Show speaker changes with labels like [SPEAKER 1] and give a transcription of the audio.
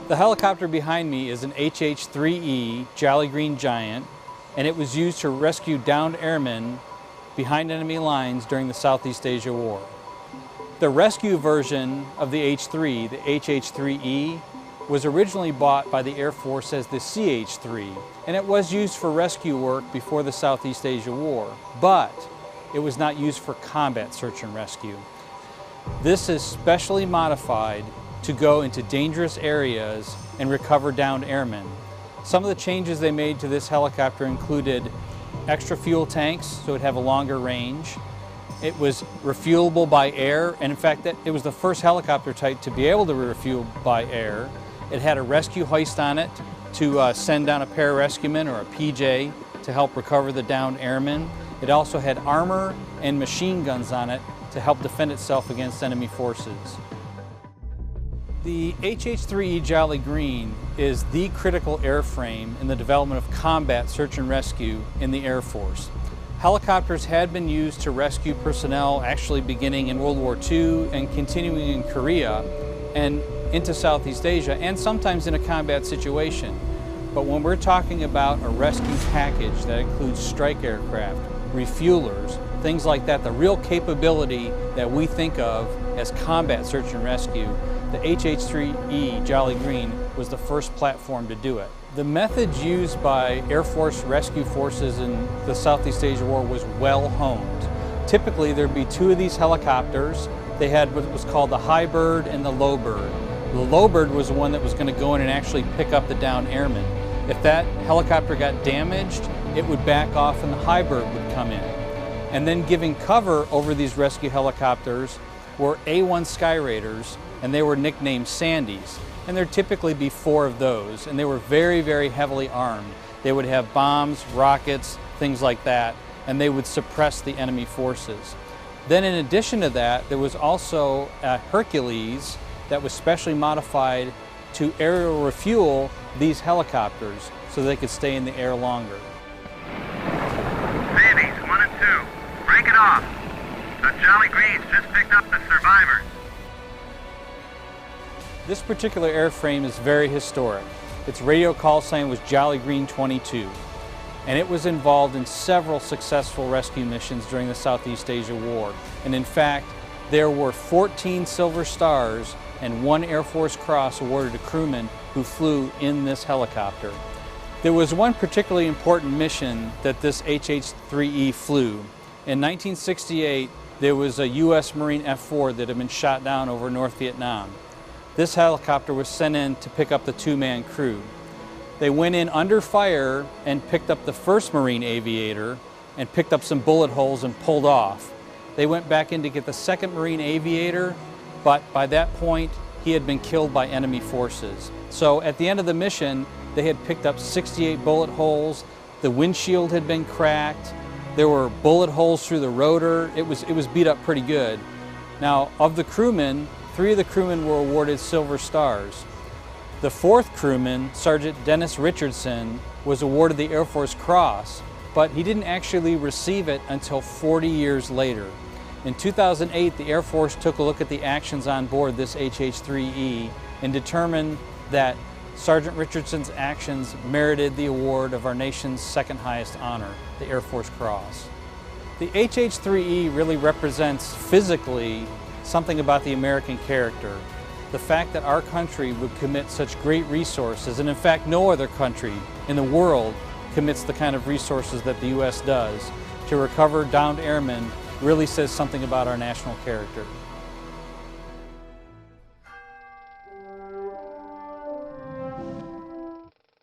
[SPEAKER 1] The helicopter behind me is an HH-3E Jolly Green Giant, and it was used to rescue downed airmen behind enemy lines during the Southeast Asia War. The rescue version of the H-3, the HH-3E, was originally bought by the Air Force as the CH-3, and it was used for rescue work before the Southeast Asia War, but it was not used for combat search and rescue. This is specially modified to go into dangerous areas and recover downed airmen. Some of the changes they made to this helicopter included extra fuel tanks, so it would have a longer range. It was refuelable by air, and in fact it was the first helicopter type to be able to refuel by air. It had a rescue hoist on it to send down a pararescueman or a PJ to help recover the downed airmen. It also had armor and machine guns on it to help defend itself against enemy forces. The HH-3E Jolly Green is the critical airframe in the development of combat search and rescue in the Air Force. Helicopters had been used to rescue personnel actually beginning in World War II and continuing in Korea and into Southeast Asia, and sometimes in a combat situation. But when we're talking about a rescue package that includes strike aircraft, refuelers, things like that, the real capability that we think of as combat search and rescue, the HH-3E Jolly Green was the first platform to do it. The methods used by Air Force rescue forces in the Southeast Asia War was well honed. Typically there'd be two of these helicopters. They had what was called the high bird and the low bird. The low bird was the one that was going to go in and actually pick up the downed airmen. If that helicopter got damaged, it would back off and the high bird would come in. And then giving cover over these rescue helicopters were A-1 Sky Raiders, and they were nicknamed Sandys. And there'd typically be 4 of those, and they were very, very heavily armed. They would have bombs, rockets, things like that, and they would suppress the enemy forces. Then in addition to that, there was also a Hercules that was specially modified to aerial refuel these helicopters so they could stay in the air longer.
[SPEAKER 2] Sandys, 1 and 2, break it off. The Jolly Greens just picked up the survivors.
[SPEAKER 1] This particular airframe is very historic. Its radio call sign was Jolly Green 22, and it was involved in several successful rescue missions during the Southeast Asia War. And in fact, there were 14 Silver Stars and 1 Air Force Cross awarded to crewmen who flew in this helicopter. There was one particularly important mission that this HH-3E flew. In 1968, there was a U.S. Marine F-4 that had been shot down over North Vietnam. This helicopter was sent in to pick up the 2-man crew. They went in under fire and picked up the first Marine aviator and picked up some bullet holes and pulled off. They went back in to get the second Marine aviator, but by that point he had been killed by enemy forces. So at the end of the mission, they had picked up 68 bullet holes, the windshield had been cracked, there were bullet holes through the rotor, it was beat up pretty good. Now, of the crewmen, 3 of the crewmen were awarded Silver Stars. The 4th crewman, Sergeant Dennis Richardson, was awarded the Air Force Cross, but he didn't actually receive it until 40 years later. In 2008, the Air Force took a look at the actions on board this HH-3E and determined that Sergeant Richardson's actions merited the award of our nation's 2nd highest honor, the Air Force Cross. The HH-3E really represents physically something about the American character. The fact that our country would commit such great resources, and in fact no other country in the world commits the kind of resources that the U.S. does to recover downed airmen, really says something about our national character.